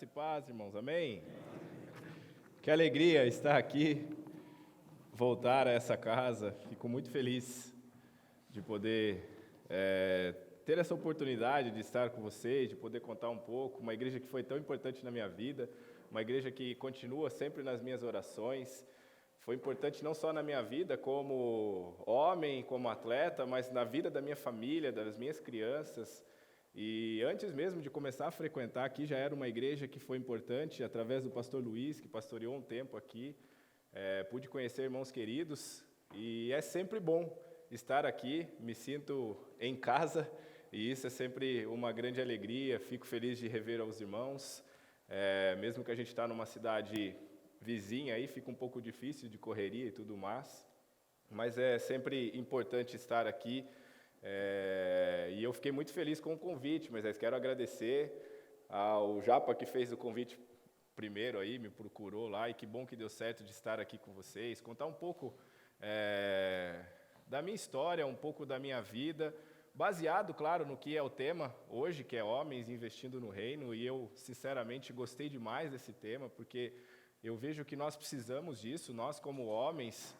Graça e paz, irmãos, amém? Que alegria estar aqui, voltar a essa casa. Fico muito feliz de poder ter essa oportunidade de estar com vocês, de poder contar um pouco. Uma igreja que foi tão importante na minha vida, uma igreja que continua sempre nas minhas orações. Foi importante não só na minha vida como homem, como atleta, mas na vida da minha família, das minhas crianças. E antes mesmo de começar a frequentar aqui, já era uma igreja que foi importante, através do pastor Luiz, que pastoreou um tempo aqui. Pude conhecer irmãos queridos, e é sempre bom estar aqui, me sinto em casa, e isso é sempre uma grande alegria. Fico feliz de rever aos irmãos, mesmo que a gente está numa cidade vizinha, aí fica um pouco difícil de correria e tudo mais, mas é sempre importante estar aqui. E eu fiquei muito feliz com o convite, mas quero agradecer ao Japa que fez o convite primeiro aí, me procurou lá, e que bom que deu certo de estar aqui com vocês, contar um pouco da minha história, um pouco da minha vida, baseado, claro, no que é o tema hoje, que é homens investindo no reino, e eu, sinceramente, gostei demais desse tema, porque eu vejo que nós precisamos disso, nós como homens,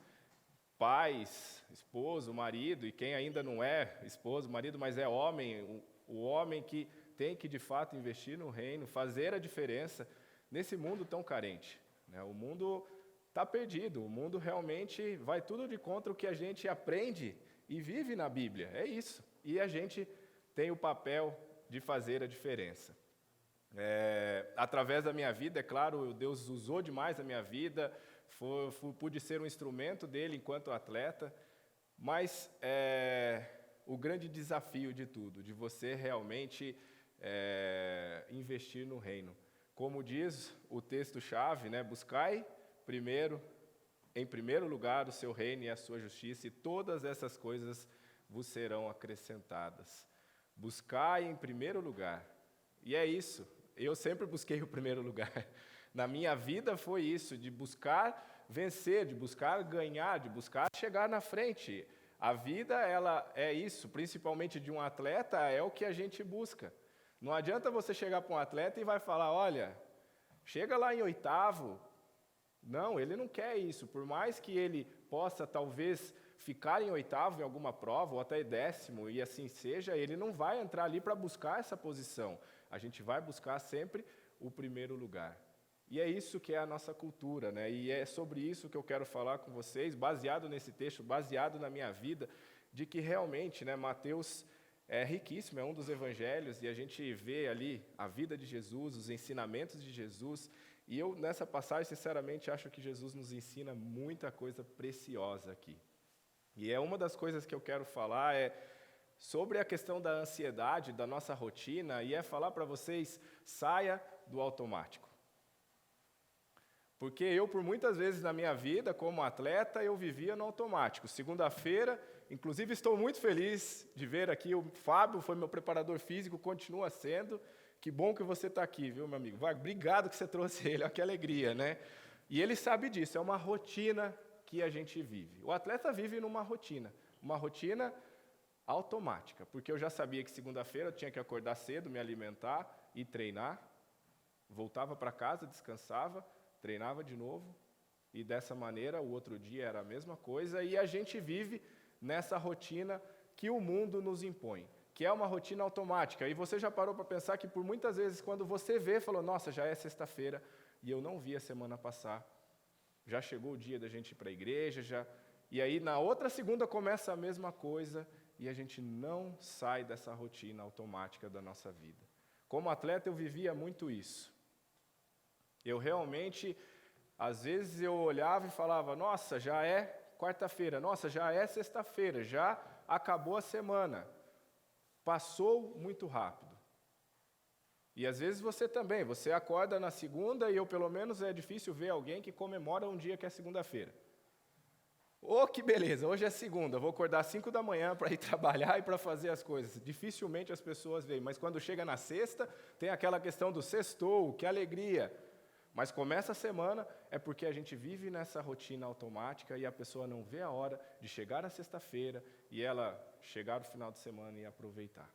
pais, esposo, marido, e quem ainda não é esposo, marido, mas é homem, o homem que tem que, de fato, investir no reino, fazer a diferença nesse mundo tão carente, né? O mundo está perdido, o mundo realmente vai tudo de contra o que a gente aprende e vive na Bíblia, é isso. E a gente tem o papel de fazer a diferença. Através da minha vida, é claro, Deus usou demais a minha vida, pude ser um instrumento dele enquanto atleta, mas o grande desafio de tudo, de você realmente investir no reino. Como diz o texto-chave, né? Buscai em primeiro lugar, o seu reino e a sua justiça, e todas essas coisas vos serão acrescentadas. Buscai em primeiro lugar. E é isso, eu sempre busquei o primeiro lugar. Na minha vida foi isso, de buscar vencer, de buscar ganhar, de buscar chegar na frente. A vida, ela é isso, principalmente de um atleta, é o que a gente busca. Não adianta você chegar para um atleta e vai falar, olha, chega lá em oitavo. Não, ele não quer isso. Por mais que ele possa, talvez, ficar em oitavo em alguma prova, ou até décimo, e assim seja, ele não vai entrar ali para buscar essa posição. A gente vai buscar sempre o primeiro lugar. E é isso que é a nossa cultura, né? E é sobre isso que eu quero falar com vocês, baseado nesse texto, baseado na minha vida, de que realmente, né, Mateus é riquíssimo, é um dos evangelhos, e a gente vê ali a vida de Jesus, os ensinamentos de Jesus, e eu, nessa passagem, sinceramente, acho que Jesus nos ensina muita coisa preciosa aqui. E uma das coisas que eu quero falar sobre a questão da ansiedade, da nossa rotina, e falar para vocês, saia do automático. Porque eu, por muitas vezes na minha vida, como atleta, eu vivia no automático. Segunda-feira, inclusive estou muito feliz de ver aqui, o Fábio foi meu preparador físico, continua sendo. Que bom que você está aqui, viu, meu amigo? Obrigado que você trouxe ele, olha que alegria, né? E ele sabe disso, é uma rotina que a gente vive. O atleta vive numa rotina, uma rotina automática, porque eu já sabia que segunda-feira eu tinha que acordar cedo, me alimentar e treinar, voltava para casa, descansava, treinava de novo, e dessa maneira o outro dia era a mesma coisa, e a gente vive nessa rotina que o mundo nos impõe, que é uma rotina automática. E você já parou para pensar que por muitas vezes quando você vê, falou, nossa, já é sexta-feira, e eu não vi a semana passar, já chegou o dia da gente ir para a igreja, e aí na outra segunda começa a mesma coisa, e a gente não sai dessa rotina automática da nossa vida. Como atleta eu vivia muito isso. Eu realmente, às vezes eu olhava e falava, nossa, já é quarta-feira, nossa, já é sexta-feira, já acabou a semana. Passou muito rápido. E às vezes você também, você acorda na segunda e pelo menos é difícil ver alguém que comemora um dia que é segunda-feira. Oh, que beleza, hoje é segunda, vou acordar às 5 da manhã para ir trabalhar e para fazer as coisas. Dificilmente as pessoas veem, mas quando chega na sexta, tem aquela questão do sextou, que alegria. Mas começa a semana, é porque a gente vive nessa rotina automática e a pessoa não vê a hora de chegar na sexta-feira e ela chegar no final de semana e aproveitar.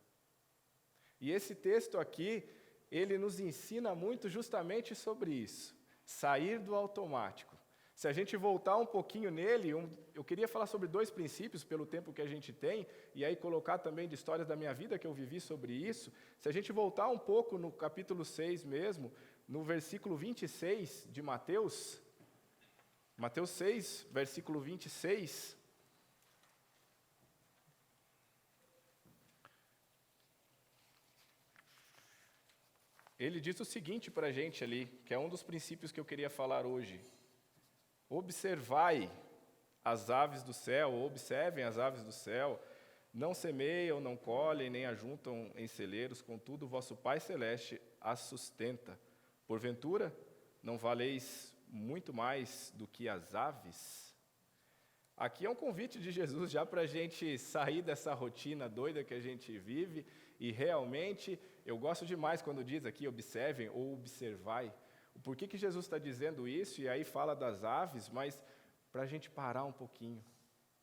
E esse texto aqui, ele nos ensina muito justamente sobre isso, sair do automático. Se a gente voltar um pouquinho nele, eu queria falar sobre 2 princípios pelo tempo que a gente tem, e aí colocar também de histórias da minha vida que eu vivi sobre isso. Se a gente voltar um pouco no capítulo 6 mesmo, no versículo 26 de Mateus 6, versículo 26, ele diz o seguinte para a gente ali, que é um dos princípios que eu queria falar hoje. Observai as aves do céu, ou observem as aves do céu, não semeiam, não colhem, nem ajuntam em celeiros, contudo, vosso Pai Celeste as sustenta. Porventura, não valeis muito mais do que as aves? Aqui é um convite de Jesus já para a gente sair dessa rotina doida que a gente vive, e realmente, eu gosto demais quando diz aqui, observem ou observai. Por que Jesus está dizendo isso? E aí fala das aves, mas para a gente parar um pouquinho.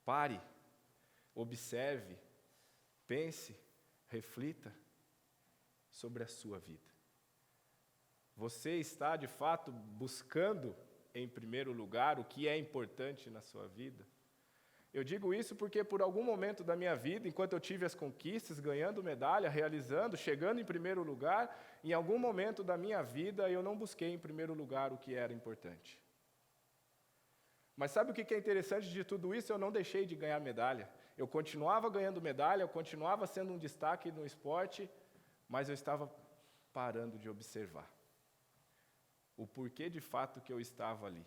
Pare, observe, pense, reflita sobre a sua vida. Você está, de fato, buscando, em primeiro lugar, o que é importante na sua vida? Eu digo isso porque, por algum momento da minha vida, enquanto eu tive as conquistas, ganhando medalha, realizando, chegando em primeiro lugar, em algum momento da minha vida eu não busquei em primeiro lugar o que era importante. Mas sabe o que é interessante de tudo isso? Eu não deixei de ganhar medalha. Eu continuava ganhando medalha, eu continuava sendo um destaque no esporte, mas eu estava parando de observar o porquê de fato que eu estava ali.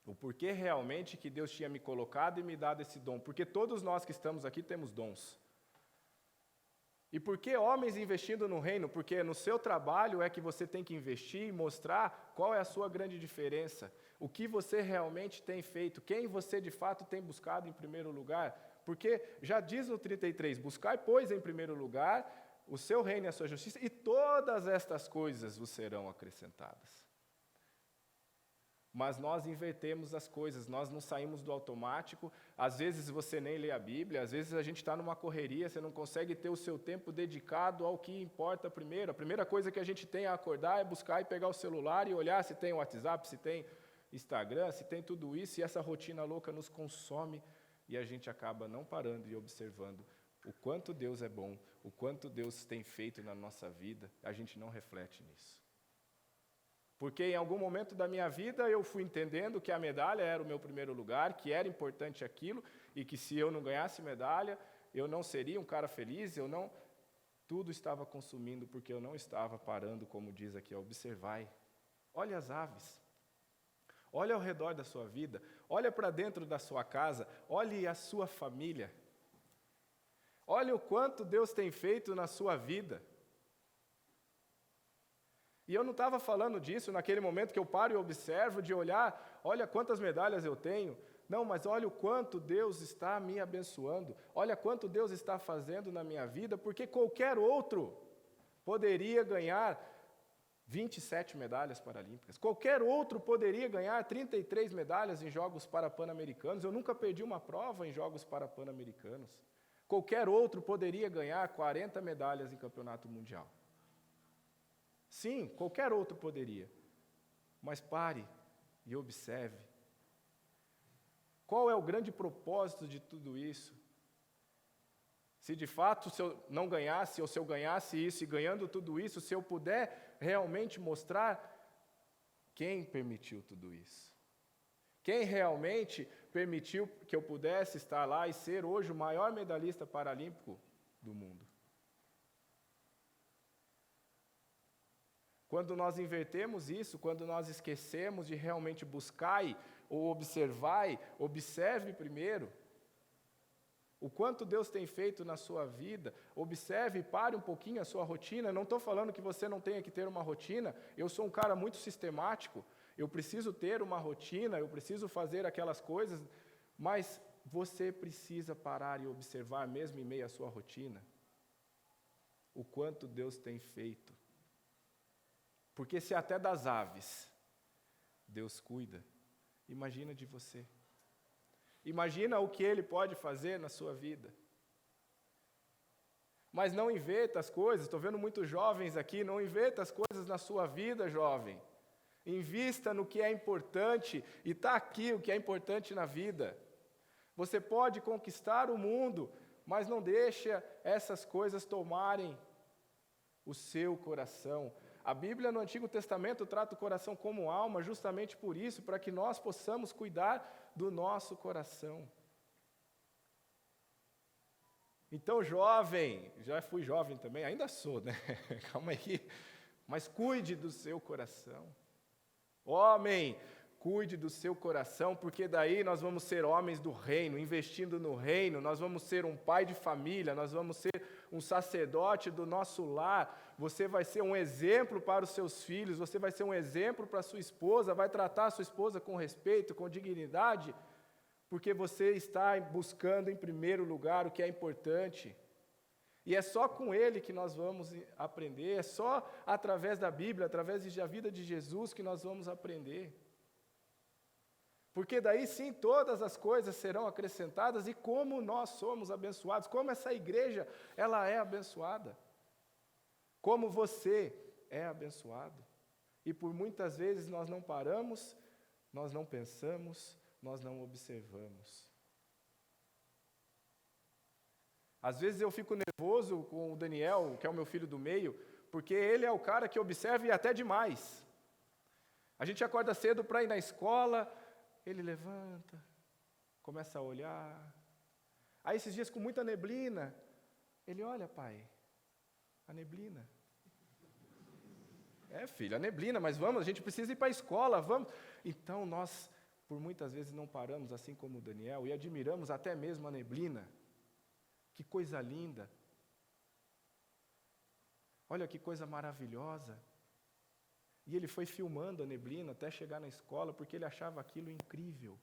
O porquê realmente que Deus tinha me colocado e me dado esse dom. Porque todos nós que estamos aqui temos dons. E por que homens investindo no reino? Porque no seu trabalho é que você tem que investir e mostrar qual é a sua grande diferença. O que você realmente tem feito. Quem você de fato tem buscado em primeiro lugar. Porque já diz no 33, buscai, pois, em primeiro lugar o seu reino e a sua justiça, e todas estas coisas vos serão acrescentadas. Mas nós invertemos as coisas, nós não saímos do automático. Às vezes você nem lê a Bíblia, às vezes a gente está numa correria, você não consegue ter o seu tempo dedicado ao que importa primeiro. A primeira coisa que a gente tem a acordar é buscar e pegar o celular e olhar se tem WhatsApp, se tem Instagram, se tem tudo isso, e essa rotina louca nos consome e a gente acaba não parando e observando o quanto Deus é bom, o quanto Deus tem feito na nossa vida, a gente não reflete nisso. Porque em algum momento da minha vida eu fui entendendo que a medalha era o meu primeiro lugar, que era importante aquilo, e que se eu não ganhasse medalha, eu não seria um cara feliz, tudo estava consumindo, porque eu não estava parando, como diz aqui, observai. Olha as aves, olha ao redor da sua vida, olha para dentro da sua casa, olhe a sua família. Olha o quanto Deus tem feito na sua vida. E eu não estava falando disso naquele momento que eu paro e observo, de olhar, olha quantas medalhas eu tenho. Não, mas olha o quanto Deus está me abençoando. Olha quanto Deus está fazendo na minha vida, porque qualquer outro poderia ganhar 27 medalhas paralímpicas. Qualquer outro poderia ganhar 33 medalhas em Jogos Pan-Americanos. Eu nunca perdi uma prova em Jogos Pan-Americanos. Qualquer outro poderia ganhar 40 medalhas em Campeonato Mundial. Sim, qualquer outro poderia. Mas pare e observe. Qual é o grande propósito de tudo isso? Se de fato se eu não ganhasse, ou se eu ganhasse isso, e ganhando tudo isso, se eu puder realmente mostrar quem permitiu tudo isso. Quem realmente permitiu que eu pudesse estar lá e ser hoje o maior medalhista paralímpico do mundo. Quando nós invertemos isso, quando nós esquecemos de realmente buscar ou observar, observe primeiro o quanto Deus tem feito na sua vida, observe e pare um pouquinho a sua rotina. Não estou falando que você não tenha que ter uma rotina, eu sou um cara muito sistemático, eu preciso ter uma rotina, eu preciso fazer aquelas coisas, mas você precisa parar e observar, mesmo em meio à sua rotina, o quanto Deus tem feito. Porque se até das aves Deus cuida, imagina de você. Imagina o que Ele pode fazer na sua vida. Mas não inventa as coisas, estou vendo muitos jovens aqui, não inventa as coisas na sua vida, jovem. Invista no que é importante, e está aqui o que é importante na vida. Você pode conquistar o mundo, mas não deixa essas coisas tomarem o seu coração. A Bíblia no Antigo Testamento trata o coração como alma, justamente por isso, para que nós possamos cuidar do nosso coração. Então, jovem, já fui jovem também, ainda sou, né? Calma aí. Mas cuide do seu coração. Homem, cuide do seu coração, porque daí nós vamos ser homens do reino, investindo no reino, nós vamos ser um pai de família, nós vamos ser um sacerdote do nosso lar, você vai ser um exemplo para os seus filhos, você vai ser um exemplo para a sua esposa, vai tratar a sua esposa com respeito, com dignidade, porque você está buscando em primeiro lugar o que é importante. E é só com Ele que nós vamos aprender, é só através da Bíblia, através da vida de Jesus que nós vamos aprender. Porque daí sim todas as coisas serão acrescentadas, e como nós somos abençoados, como essa igreja ela é abençoada, como você é abençoado. E por muitas vezes nós não paramos, nós não pensamos, nós não observamos. Às vezes eu fico nervoso com o Daniel, que é o meu filho do meio, porque ele é o cara que observa e até demais. A gente acorda cedo para ir na escola, ele levanta, começa a olhar. Aí esses dias com muita neblina, ele olha, pai, a neblina. É, filho, a neblina, mas vamos, a gente precisa ir para a escola, vamos. Então nós, por muitas vezes, não paramos, assim como o Daniel, e admiramos até mesmo a neblina. Que coisa linda. Olha que coisa maravilhosa. E ele foi filmando a neblina até chegar na escola, porque ele achava aquilo incrível.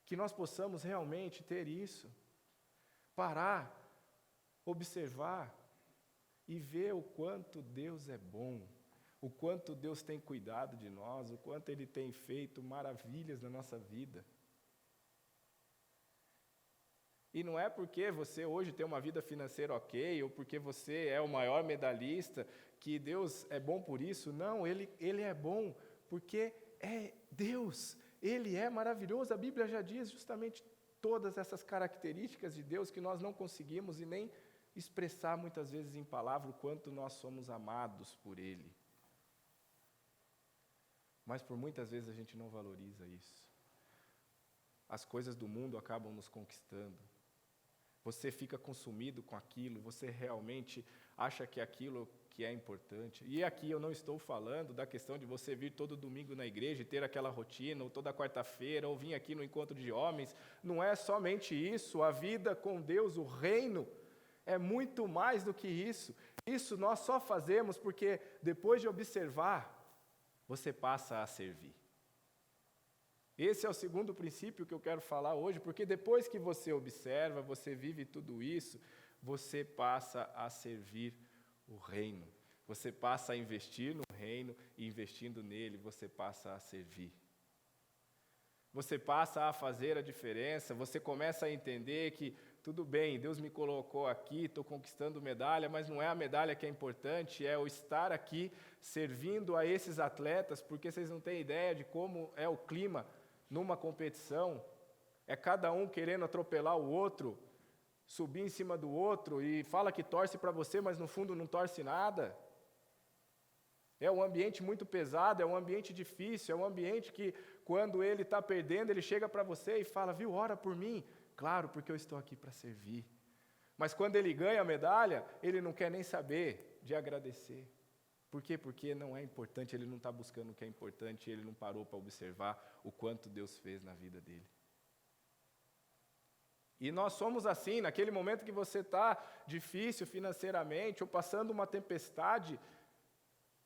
Que nós possamos realmente ter isso. Parar, observar e ver o quanto Deus é bom, o quanto Deus tem cuidado de nós, o quanto Ele tem feito maravilhas na nossa vida. E não é porque você hoje tem uma vida financeira ok, ou porque você é o maior medalhista, que Deus é bom por isso. Não, Ele é bom porque é Deus. Ele é maravilhoso. A Bíblia já diz justamente todas essas características de Deus que nós não conseguimos e nem expressar muitas vezes em palavra o quanto nós somos amados por Ele. Mas por muitas vezes a gente não valoriza isso. As coisas do mundo acabam nos conquistando. Você fica consumido com aquilo, você realmente acha que aquilo que é importante. E aqui eu não estou falando da questão de você vir todo domingo na igreja e ter aquela rotina, ou toda quarta-feira, ou vir aqui no encontro de homens. Não é somente isso, a vida com Deus, o reino, é muito mais do que isso. Isso nós só fazemos porque depois de observar, você passa a servir. Esse é o segundo princípio que eu quero falar hoje, porque depois que você observa, você vive tudo isso, você passa a servir o reino. Você passa a investir no reino e investindo nele, você passa a servir. Você passa a fazer a diferença, você começa a entender que, tudo bem, Deus me colocou aqui, estou conquistando medalha, mas não é a medalha que é importante, é o estar aqui servindo a esses atletas, porque vocês não têm ideia de como é o clima numa competição, é cada um querendo atropelar o outro, subir em cima do outro e fala que torce para você, mas no fundo não torce nada. É um ambiente muito pesado, é um ambiente difícil, é um ambiente que quando ele está perdendo, ele chega para você e fala, viu, ora por mim. Claro, porque eu estou aqui para servir. Mas quando ele ganha a medalha, ele não quer nem saber de agradecer. Por quê? Porque não é importante, ele não está buscando o que é importante, ele não parou para observar o quanto Deus fez na vida dele. E nós somos assim, naquele momento que você está difícil financeiramente, ou passando uma tempestade,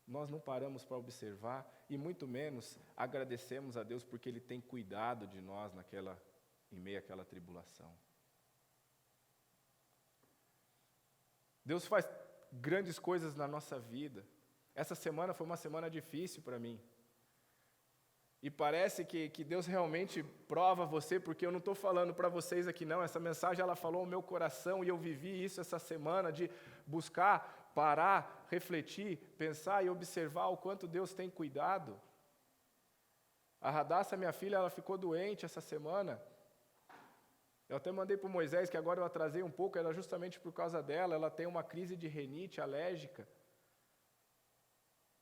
nós não paramos para observar, e muito menos agradecemos a Deus porque Ele tem cuidado de nós em meio àquela tribulação. Deus faz grandes coisas na nossa vida. Essa semana foi uma semana difícil para mim. E parece que Deus realmente prova você, porque eu não estou falando para vocês aqui não, essa mensagem ela falou ao meu coração e eu vivi isso essa semana, de buscar, parar, refletir, pensar e observar o quanto Deus tem cuidado. A Radassa, minha filha, ela ficou doente essa semana. Eu até mandei para o Moisés, que agora eu atrasei um pouco, era justamente por causa dela, ela tem uma crise de rinite alérgica.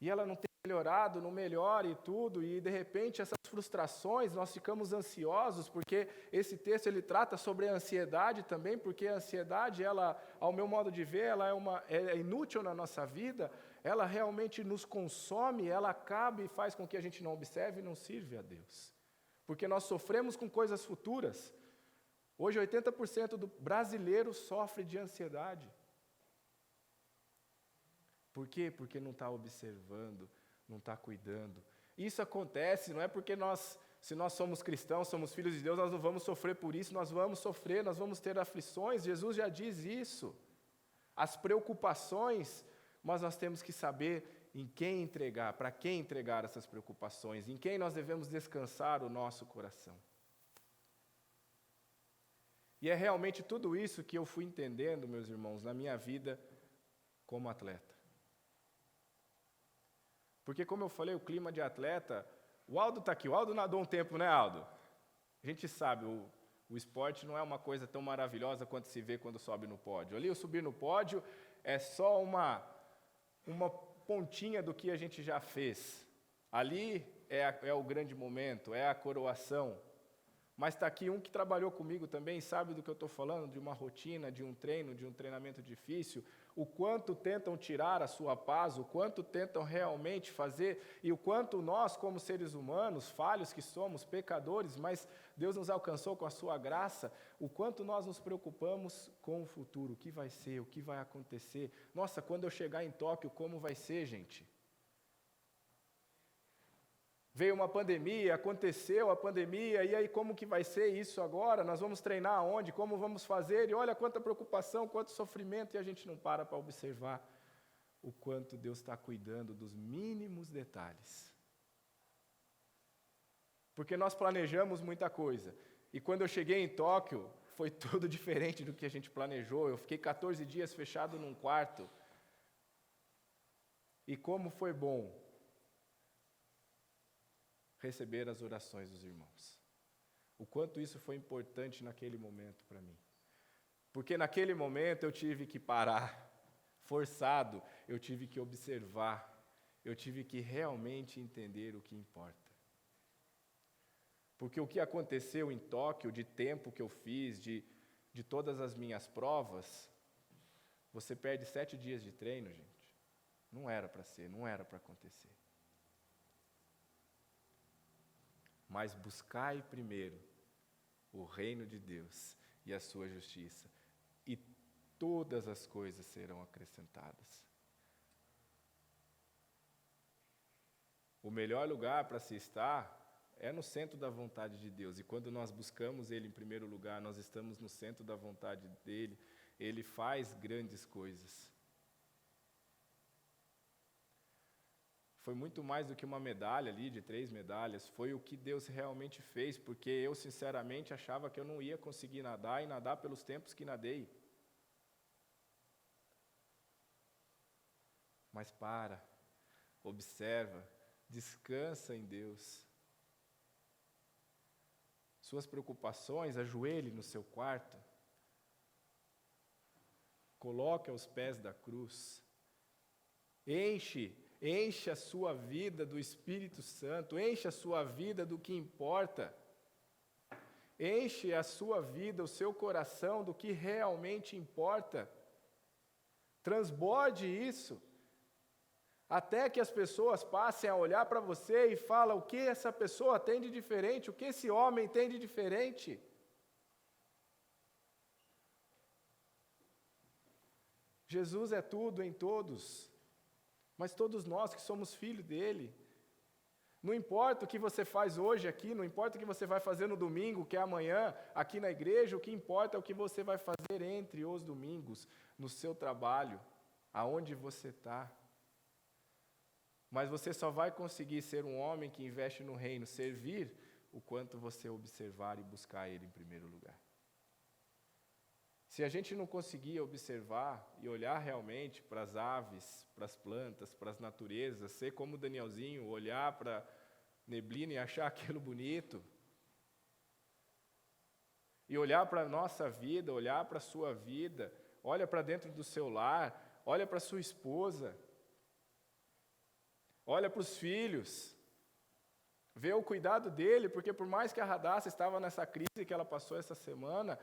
E ela não tem melhorado, não melhora e tudo, e de repente essas frustrações, nós ficamos ansiosos, porque esse texto ele trata sobre a ansiedade também, porque a ansiedade, ela, ao meu modo de ver, ela é inútil na nossa vida, ela realmente nos consome, ela acaba e faz com que a gente não observe e não sirva a Deus. Porque nós sofremos com coisas futuras. Hoje 80% do brasileiro sofre de ansiedade. Por quê? Porque não está observando, não está cuidando. Isso acontece, não é porque se nós somos cristãos, somos filhos de Deus, nós não vamos sofrer por isso, nós vamos sofrer, nós vamos ter aflições, Jesus já diz isso. As preocupações, mas nós temos que saber em quem entregar, para quem entregar essas preocupações, em quem nós devemos descansar o nosso coração. E é realmente tudo isso que eu fui entendendo, meus irmãos, na minha vida como atleta. Porque, como eu falei, o clima de atleta, o Aldo está aqui, o Aldo nadou um tempo, né, Aldo? A gente sabe, o esporte não é uma coisa tão maravilhosa quanto se vê quando sobe no pódio. Ali, o subir no pódio é só uma pontinha do que a gente já fez. Ali é o grande momento, é a coroação. Mas está aqui um que trabalhou comigo também, sabe do que eu estou falando, de uma rotina, de um treino, de um treinamento difícil, o quanto tentam tirar a sua paz, o quanto tentam realmente fazer, e o quanto nós, como seres humanos, falhos que somos, pecadores, mas Deus nos alcançou com a sua graça, o quanto nós nos preocupamos com o futuro, o que vai ser, o que vai acontecer. Nossa, quando eu chegar em Tóquio, como vai ser, gente? Veio uma pandemia, aconteceu a pandemia, e aí como que vai ser isso agora? Nós vamos treinar aonde? Como vamos fazer? E olha quanta preocupação, quanto sofrimento, e a gente não para observar o quanto Deus está cuidando dos mínimos detalhes. Porque nós planejamos muita coisa, e quando eu cheguei em Tóquio, foi tudo diferente do que a gente planejou. Eu fiquei 14 dias fechado num quarto, e como foi bom receber as orações dos irmãos. O quanto isso foi importante naquele momento para mim. Porque naquele momento eu tive que parar, forçado, eu tive que observar, eu tive que realmente entender o que importa. Porque o que aconteceu em Tóquio, de tempo que eu fiz, de todas as minhas provas, você perde 7 dias de treino, gente. Não era para ser, não era para acontecer. Mas buscai primeiro o reino de Deus e a sua justiça, e todas as coisas serão acrescentadas. O melhor lugar para se estar é no centro da vontade de Deus, e quando nós buscamos Ele em primeiro lugar, nós estamos no centro da vontade dEle, Ele faz grandes coisas. Foi muito mais do que uma medalha ali, de 3 medalhas, foi o que Deus realmente fez, porque eu sinceramente achava que eu não ia conseguir nadar e nadar pelos tempos que nadei. Mas para, observa, descansa em Deus. Suas preocupações, ajoelhe no seu quarto, coloque aos pés da cruz, enche a sua vida do Espírito Santo, enche a sua vida do que importa, enche a sua vida, o seu coração do que realmente importa, transborde isso, até que as pessoas passem a olhar para você e falam o que essa pessoa tem de diferente, o que esse homem tem de diferente. Jesus é tudo em todos. Mas todos nós que somos filhos dele, não importa o que você faz hoje aqui, não importa o que você vai fazer no domingo, que é amanhã, aqui na igreja, o que importa é o que você vai fazer entre os domingos, no seu trabalho, aonde você está. Mas você só vai conseguir ser um homem que investe no reino, servir, o quanto você observar e buscar Ele em primeiro lugar. Se a gente não conseguir observar e olhar realmente para as aves, para as plantas, para as naturezas, ser como Danielzinho, olhar para a neblina e achar aquilo bonito, e olhar para a nossa vida, olhar para a sua vida, olha para dentro do seu lar, olha para a sua esposa, olha para os filhos, vê o cuidado dele, porque por mais que a Radassa estava nessa crise que ela passou essa semana,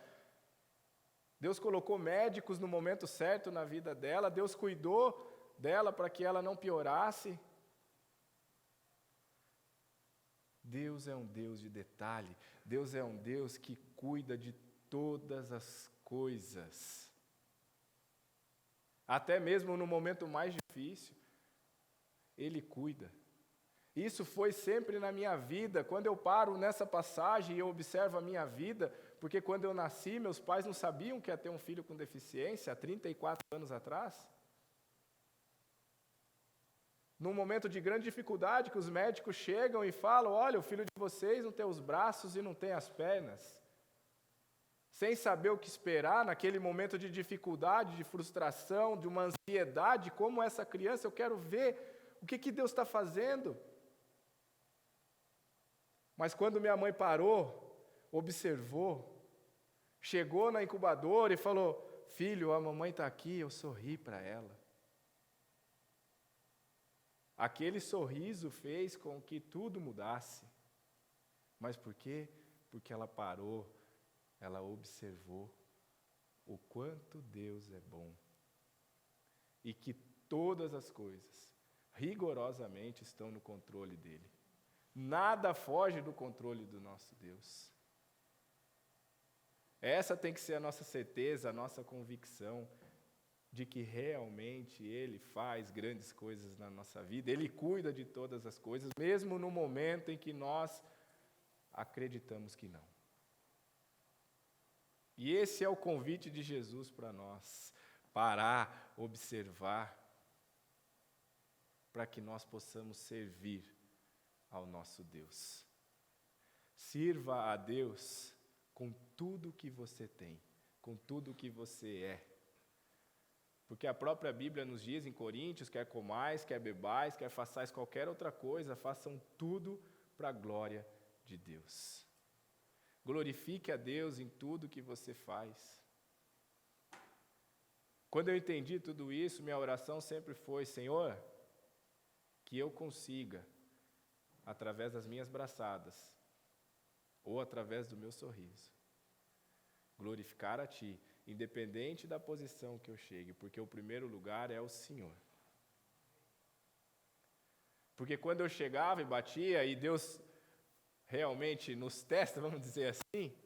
Deus colocou médicos no momento certo na vida dela, Deus cuidou dela para que ela não piorasse. Deus é um Deus de detalhe, Deus é um Deus que cuida de todas as coisas. Até mesmo no momento mais difícil, Ele cuida. Isso foi sempre na minha vida. Quando eu paro nessa passagem e eu observo a minha vida, porque quando eu nasci, meus pais não sabiam que ia ter um filho com deficiência, há 34 anos atrás. Num momento de grande dificuldade, que os médicos chegam e falam, olha, o filho de vocês não tem os braços e não tem as pernas. Sem saber o que esperar, naquele momento de dificuldade, de frustração, de uma ansiedade, como essa criança, eu quero ver o que Deus está fazendo. Mas quando minha mãe parou, observou, chegou na incubadora e falou, filho, a mamãe está aqui, eu sorri para ela. Aquele sorriso fez com que tudo mudasse. Mas por quê? Porque ela parou, ela observou o quanto Deus é bom. E que todas as coisas, rigorosamente, estão no controle dele. Nada foge do controle do nosso Deus. Essa tem que ser a nossa certeza, a nossa convicção de que realmente Ele faz grandes coisas na nossa vida, Ele cuida de todas as coisas, mesmo no momento em que nós acreditamos que não. E esse é o convite de Jesus para nós, parar, observar, para que nós possamos servir ao nosso Deus. Sirva a Deus com tudo que você tem, com tudo que você é. Porque a própria Bíblia nos diz em Coríntios, quer comais, quer bebais, quer façais qualquer outra coisa, façam tudo para a glória de Deus. Glorifique a Deus em tudo que você faz. Quando eu entendi tudo isso, minha oração sempre foi, Senhor, que eu consiga, através das minhas braçadas, ou através do meu sorriso, glorificar a Ti, independente da posição que eu chegue, porque o primeiro lugar é o Senhor. Porque quando eu chegava e batia, e Deus realmente nos testa, vamos dizer assim,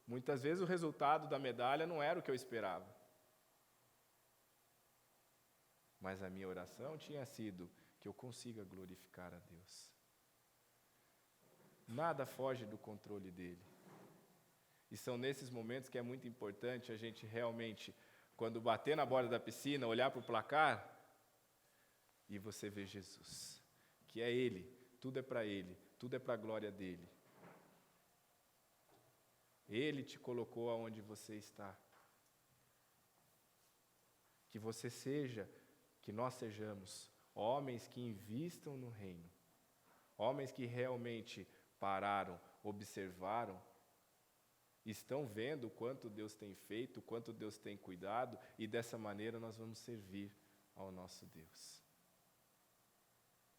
muitas vezes o resultado da medalha não era o que eu esperava. Mas a minha oração tinha sido que eu consiga glorificar a Deus. Nada foge do controle dele. E são nesses momentos que é muito importante a gente realmente, quando bater na borda da piscina, olhar para o placar e você ver Jesus, que é Ele, tudo é para Ele, tudo é para a glória dEle. Ele te colocou aonde você está. Que você seja, que nós sejamos homens que invistam no reino, homens que realmente pararam, observaram, estão vendo o quanto Deus tem feito, o quanto Deus tem cuidado, e dessa maneira nós vamos servir ao nosso Deus.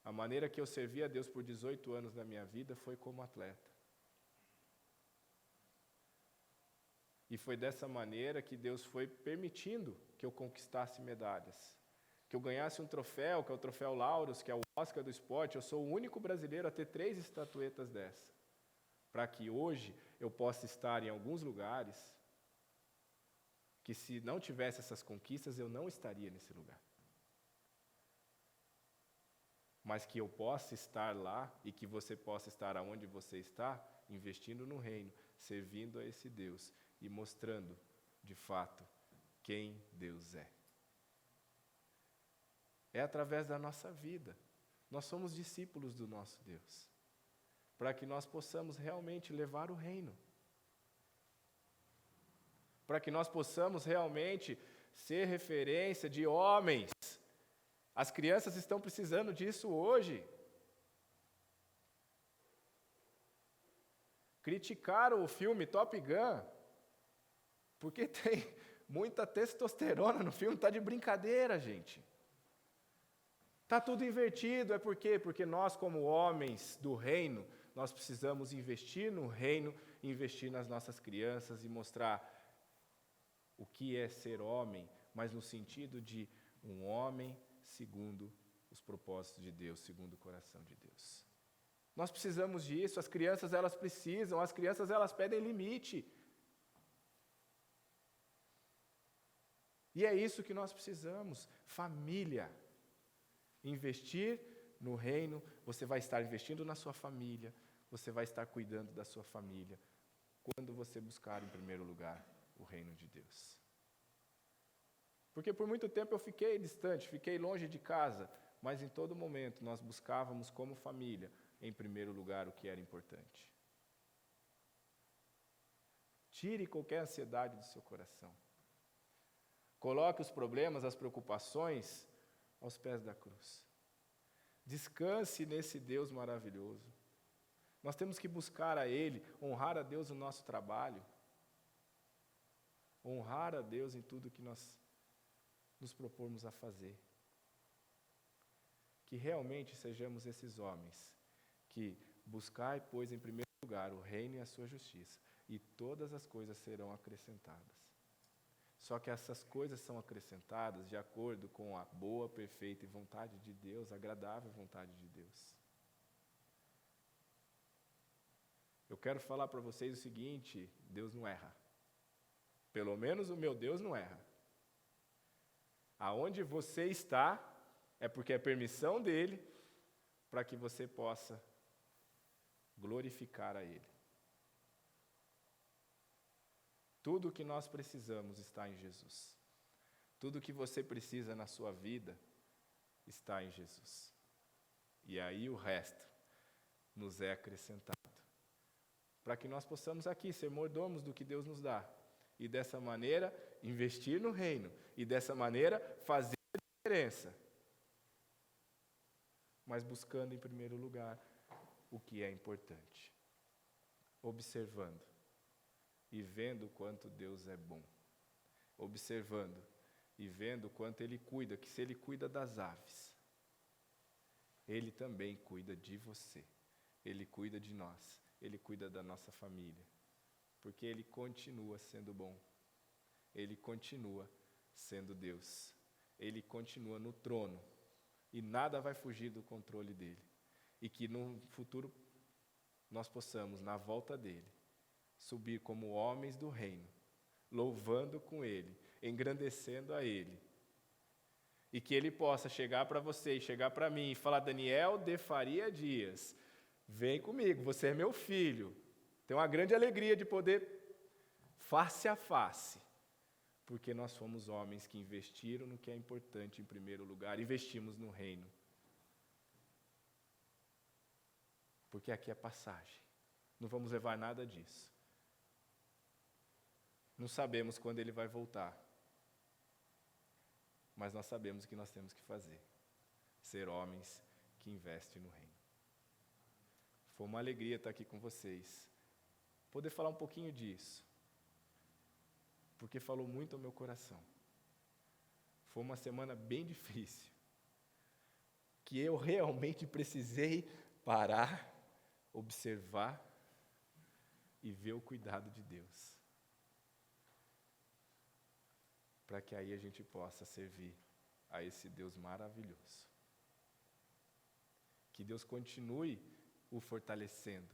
A maneira que eu servi a Deus por 18 anos na minha vida foi como atleta. E foi dessa maneira que Deus foi permitindo que eu conquistasse medalhas. Que eu ganhasse um troféu, que é o troféu Laureus, que é o Oscar do esporte. Eu sou o único brasileiro a ter 3 estatuetas dessa. Para que hoje eu possa estar em alguns lugares que, se não tivesse essas conquistas, eu não estaria nesse lugar. Mas que eu possa estar lá e que você possa estar aonde você está, investindo no reino, servindo a esse Deus e mostrando, de fato, quem Deus é. É através da nossa vida. Nós somos discípulos do nosso Deus, para que nós possamos realmente levar o reino, para que nós possamos realmente ser referência de homens. As crianças estão precisando disso hoje. Criticaram o filme Top Gun, porque tem muita testosterona no filme, está de brincadeira, gente. Está tudo invertido, é por quê? Porque nós, como homens do reino, nós precisamos investir no reino, investir nas nossas crianças e mostrar o que é ser homem, mas no sentido de um homem segundo os propósitos de Deus, segundo o coração de Deus. Nós precisamos disso, as crianças elas precisam, as crianças elas pedem limite. E é isso que nós precisamos, família. Investir no reino, você vai estar investindo na sua família, você vai estar cuidando da sua família, quando você buscar em primeiro lugar o reino de Deus. Porque por muito tempo eu fiquei distante, fiquei longe de casa, mas em todo momento nós buscávamos como família, em primeiro lugar, o que era importante. Tire qualquer ansiedade do seu coração. Coloque os problemas, as preocupações aos pés da cruz. Descanse nesse Deus maravilhoso. Nós temos que buscar a Ele, honrar a Deus no nosso trabalho, honrar a Deus em tudo que nós nos propormos a fazer. Que realmente sejamos esses homens que buscai, pois, em primeiro lugar o reino e a sua justiça, e todas as coisas serão acrescentadas. Só que essas coisas são acrescentadas de acordo com a boa, perfeita vontade de Deus, a agradável vontade de Deus. Eu quero falar para vocês o seguinte: Deus não erra. Pelo menos o meu Deus não erra. Aonde você está, é porque é permissão dEle, para que você possa glorificar a Ele. Tudo o que nós precisamos está em Jesus. Tudo o que você precisa na sua vida está em Jesus. E aí o resto nos é acrescentado. Para que nós possamos aqui ser mordomos do que Deus nos dá. E dessa maneira investir no reino. E dessa maneira fazer a diferença. Mas buscando em primeiro lugar o que é importante. Observando. E vendo o quanto Deus é bom. Observando e vendo o quanto Ele cuida, que se Ele cuida das aves, Ele também cuida de você. Ele cuida de nós. Ele cuida da nossa família. Porque Ele continua sendo bom. Ele continua sendo Deus. Ele continua no trono. E nada vai fugir do controle dEle. E que no futuro nós possamos, na volta dEle, subir como homens do reino, louvando com Ele, engrandecendo a Ele. E que Ele possa chegar para você e chegar para mim e falar: Daniel de Faria Dias, vem comigo, você é meu filho. Tenho uma grande alegria de poder face a face, porque nós fomos homens que investiram no que é importante em primeiro lugar, investimos no reino. Porque aqui é passagem, não vamos levar nada disso. Não sabemos quando Ele vai voltar, mas nós sabemos o que nós temos que fazer: ser homens que investem no reino. Foi uma alegria estar aqui com vocês, poder falar um pouquinho disso, porque falou muito ao meu coração. Foi uma semana bem difícil, que eu realmente precisei parar, observar e ver o cuidado de Deus, para que aí a gente possa servir a esse Deus maravilhoso. Que Deus continue o fortalecendo.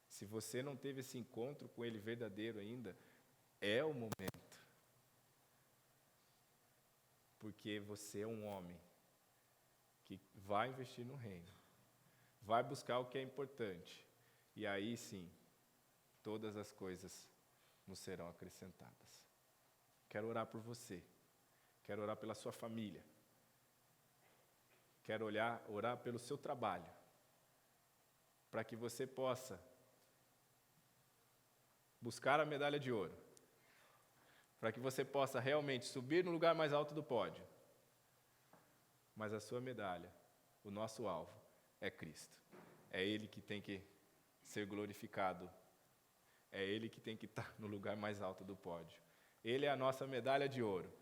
Se você não teve esse encontro com Ele verdadeiro ainda, é o momento. Porque você é um homem que vai investir no reino, vai buscar o que é importante, e aí sim, todas as coisas nos serão acrescentadas. Quero orar por você, quero orar pela sua família, quero orar pelo seu trabalho, para que você possa buscar a medalha de ouro, para que você possa realmente subir no lugar mais alto do pódio. Mas a sua medalha, o nosso alvo, é Cristo. É Ele que tem que ser glorificado. É Ele que tem que estar no lugar mais alto do pódio. Ele é a nossa medalha de ouro.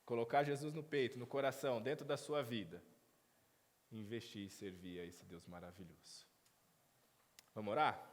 Colocar Jesus no peito, no coração, dentro da sua vida. Investir e servir a esse Deus maravilhoso. Vamos orar?